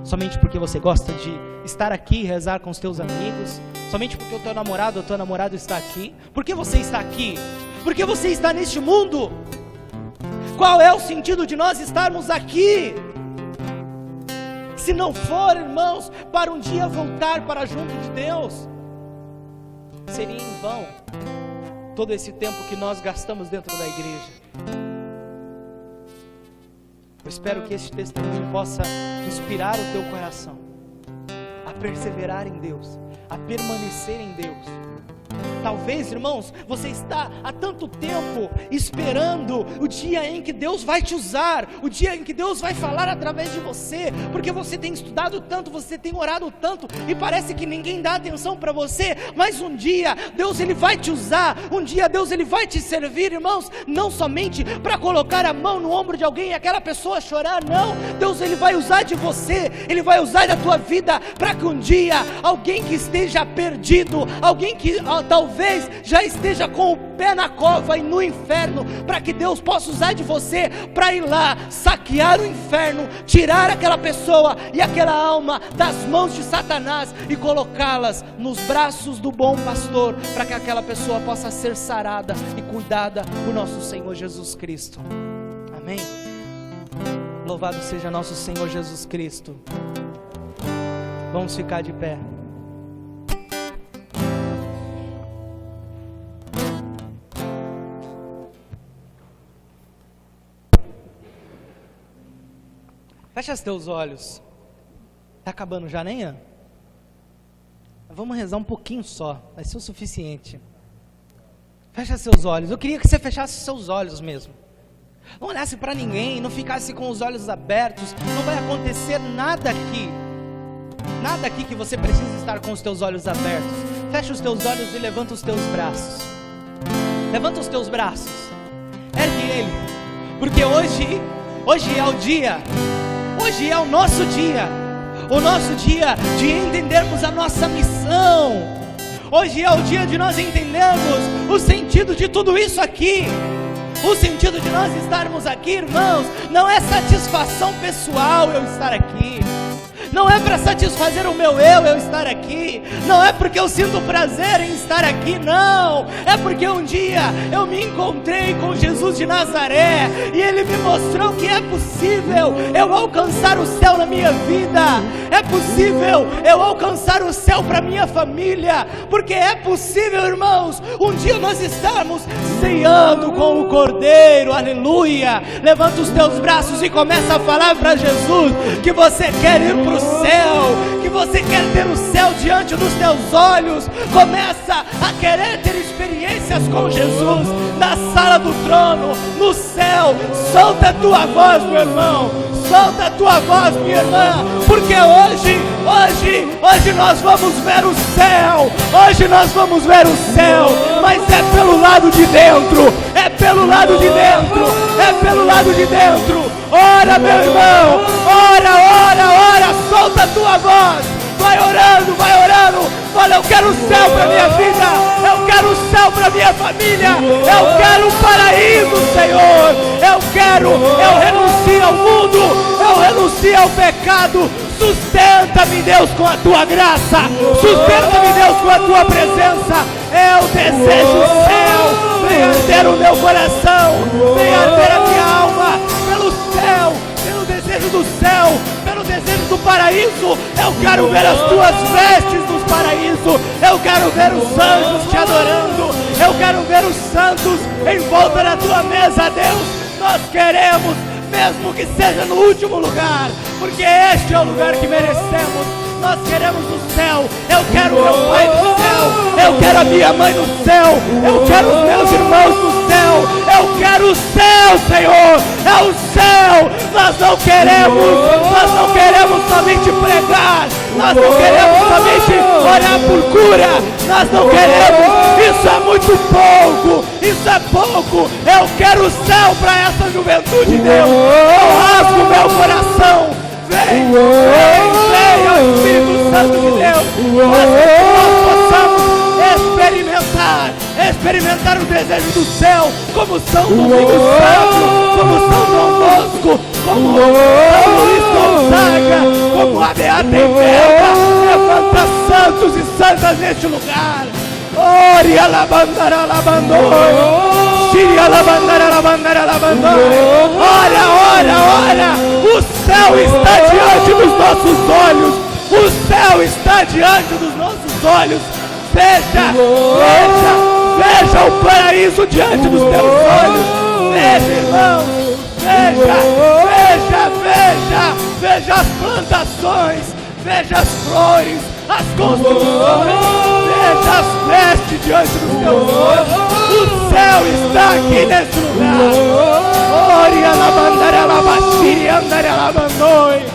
Somente porque você gosta de estar aqui e rezar com os teus amigos? Somente porque o teu namorado ou tua namorada está aqui? Por que você está aqui? Por que você está neste mundo? Qual é o sentido de nós estarmos aqui? Se não for, irmãos, para um dia voltar para junto de Deus, seria em vão todo esse tempo que nós gastamos dentro da igreja. Eu espero que este testemunho possa inspirar o teu coração a perseverar em Deus, a permanecer em Deus. Talvez, irmãos, você está há tanto tempo esperando o dia em que Deus vai te usar, o dia em que Deus vai falar através de você, porque você tem estudado tanto, você tem orado tanto, e parece que ninguém dá atenção para você, mas um dia Deus ele vai te usar, um dia Deus ele vai te servir, irmãos, não somente para colocar a mão no ombro de alguém e aquela pessoa chorar, não, Deus ele vai usar de você, ele vai usar da tua vida, para que um dia, alguém que esteja perdido, alguém que talvez já esteja com o pé na cova e no inferno, para que Deus possa usar de você para ir lá, saquear o inferno, tirar aquela pessoa e aquela alma das mãos de Satanás e colocá-las nos braços do bom pastor, para que aquela pessoa possa ser sarada e cuidada por nosso Senhor Jesus Cristo. Amém? Louvado seja nosso Senhor Jesus Cristo. Vamos ficar de pé. Fecha os teus olhos. Está acabando já, nem? Vamos rezar um pouquinho só, vai ser o suficiente. Fecha seus olhos. Eu queria que você fechasse seus olhos mesmo. Não olhasse para ninguém, não ficasse com os olhos abertos. Não vai acontecer nada aqui. Nada aqui que você precisa estar com os teus olhos abertos. Fecha os teus olhos e levanta os teus braços. Levanta os teus braços. Ergue ele. Porque hoje é o dia. Hoje é o nosso dia. O nosso dia de entendermos a nossa missão. Hoje é o dia de nós entendermos o sentido de tudo isso aqui. O sentido de nós estarmos aqui, irmãos, não é satisfação pessoal eu estar aqui. Não é para satisfazer o meu eu estar aqui. Não é porque eu sinto prazer em estar aqui, não. É porque um dia eu me encontrei com Jesus de Nazaré e Ele me mostrou que é possível eu alcançar o céu na minha vida. É possível eu alcançar o céu para minha família. Porque é possível, irmãos, um dia nós estarmos ceando com o Cordeiro. Aleluia. Levanta os teus braços e começa a falar para Jesus que você quer ir para o céu, que você quer ter o céu diante dos teus olhos. Começa a querer ter experiências com Jesus na sala do trono, no céu. Solta a tua voz, meu irmão, solta a tua voz, minha irmã, porque hoje nós vamos ver o céu. Hoje nós vamos ver o céu, mas é pelo lado de dentro, é pelo lado de dentro, é pelo lado de dentro. Ora, meu irmão, ora, solta a tua voz, vai orando, fala, eu quero o céu para minha vida, eu quero o céu para minha família, eu quero o paraíso, Senhor, eu renuncio ao mundo, eu renuncio ao pecado. Sustenta-me, Deus, com a tua graça, sustenta-me, Deus, com a tua presença. Eu desejo o céu, venha arder o meu coração, venha arder a minha alma pelo céu, pelo desejo do céu, pelo desejo do paraíso. Eu quero ver as tuas vestes nos paraíso, eu quero ver os anjos te adorando, eu quero ver os santos em volta da tua mesa, Deus. Nós queremos, mesmo que seja no último lugar, porque este é o lugar que merecemos. Nós queremos o céu, eu quero meu pai no céu, eu quero a minha mãe no céu, eu quero os meus irmãos no céu, eu quero o céu, Senhor, é o céu. Nós não queremos somente pregar, nós não queremos somente orar por cura, nós não queremos, isso é muito pouco, isso é pouco. Eu quero o céu para essa juventude, Deus. Eu rasgo meu coração. Vem, Espírito Santo de Deus, que nós possamos experimentar o desejo do céu, como São Domingos Santo, como São João Bosco, como São Luís Gonzaga, como a Beata Enverga. Levanta santos e santas neste lugar. Oria la bandara la bandoi, Siria la bandara la bandoi. Olha, o céu está diante dos nossos olhos, o céu está diante dos nossos olhos. Veja o paraíso diante dos teus olhos. Veja, irmão, veja as plantações, veja as flores, as construções, veja as vestes diante dos teus olhos. O céu está aqui nesse lugar. Oria la bandara la bashiri andara la bandoi,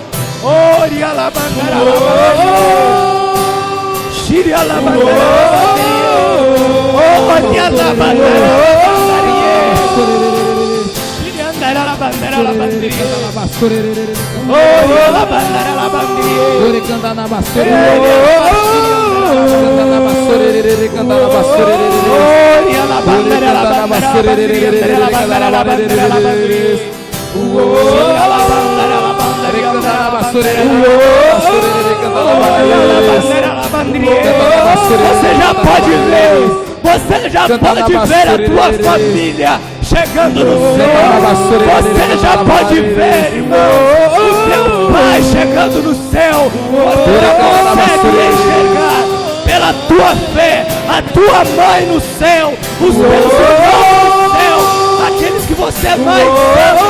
oria la bandara la bandoi, Shiria la bandara la bandari, oria la bandara la bandari, Shiria andara la bandara la bandari, oria la bandara la bandari, ore canta na basqueira. Você já pode ver. Você já pode ver a tua família chegando no céu. Você já pode ver, irmão, o teu pai chegando no céu. Você já consegue enxergar pela tua fé a tua mãe no céu, os teus irmãos no céu, aqueles que você mais ama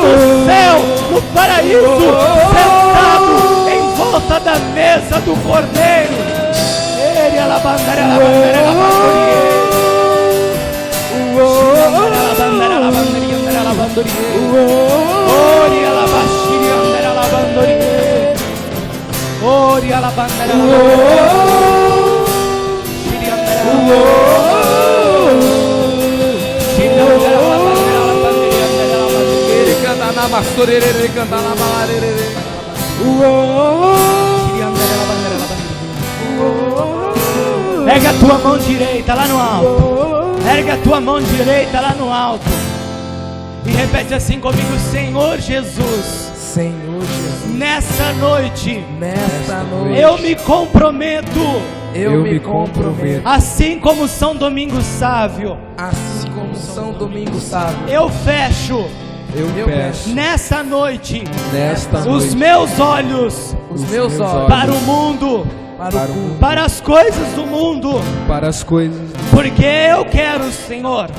no céu, no paraíso, sentado em volta da mesa do Cordeiro. Ergue a tua mão direita lá no alto. Ergue a tua mão direita lá no alto. E repete assim comigo: Senhor Jesus. Senhor Jesus. Nessa noite. Eu me comprometo. Eu me comprometo. Assim como São Domingos Sávio. Assim como São Domingos Sávio. Eu fecho. Eu peço. Nessa noite. Os noite. Meus olhos. Os meus olhos. Para o mundo. Para as coisas do mundo. Para as coisas. Porque eu quero, Senhor.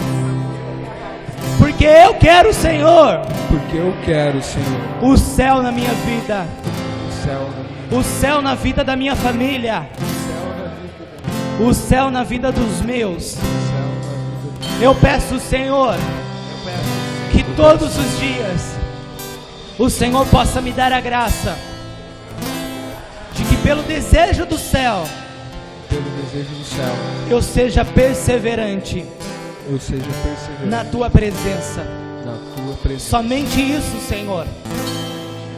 Porque eu quero, Senhor. Porque eu quero, Senhor. O céu na minha vida. O céu na vida da minha família. O céu na vida dos meus. Eu peço, Senhor, que todos os dias o Senhor possa me dar a graça de que pelo desejo do céu, eu seja perseverante, na tua presença. Somente isso, Senhor.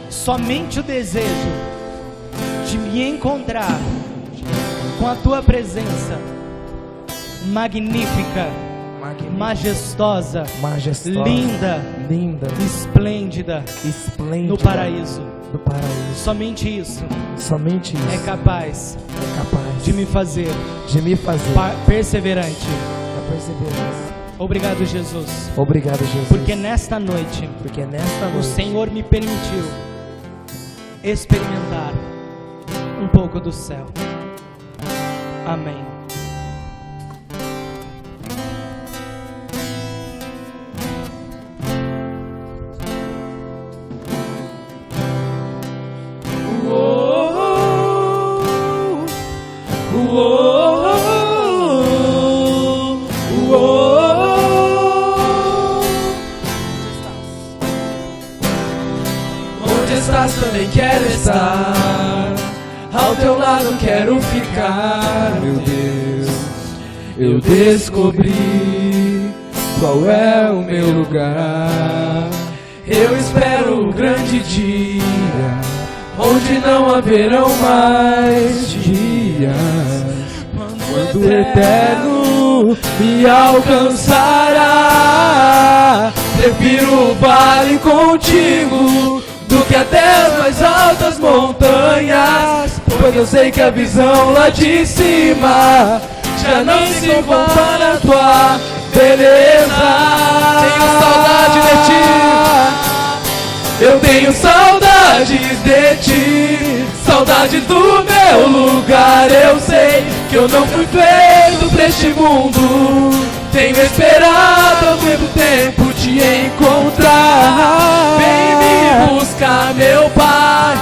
Somente o desejo de me encontrar com a tua presença magnífica, majestosa, linda, esplêndida, no paraíso. Somente isso é capaz de me fazer perseverante. Obrigado, Jesus. Porque nesta noite o Senhor me permitiu experimentar um pouco do céu. Amém. Também quero estar ao teu lado, quero ficar, meu Deus. Eu descobri qual é o meu lugar. Eu espero o grande dia onde não haverão mais dias, quando o eterno me alcançará. Prefiro o vale contigo do que até as mais altas montanhas, pois eu sei que a visão lá de cima já não se compara à tua beleza. Tenho saudade de ti, eu tenho saudades de ti, saudade do meu lugar. Eu sei que eu não fui feito pra este mundo, tenho esperado há muito tempo te encontrar. Vem me buscar, meu Pai,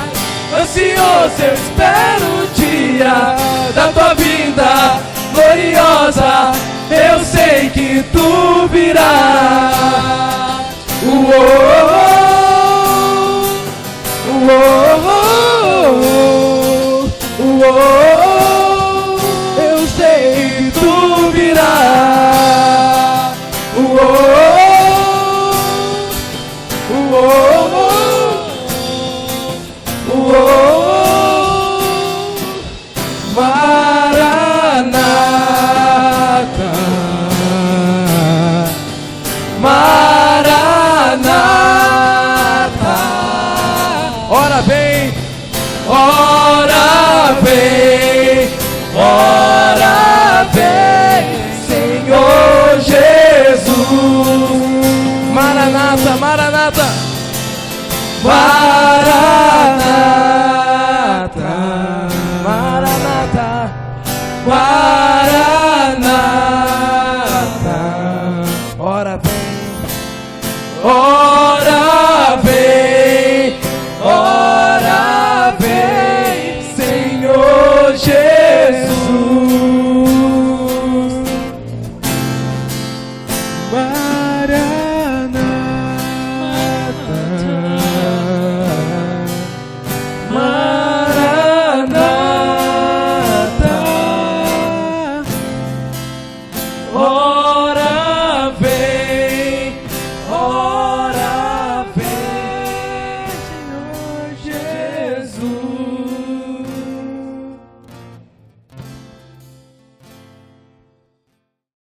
ansioso eu espero o dia da tua vinda gloriosa. Eu sei que tu virás. Eu sei que tu virás. Maravilha. ora vem, Senhor Jesus. Maranata, Maranata, Maranata, Maranata, Maranata. Ora vem, Senhor Jesus. Maranata.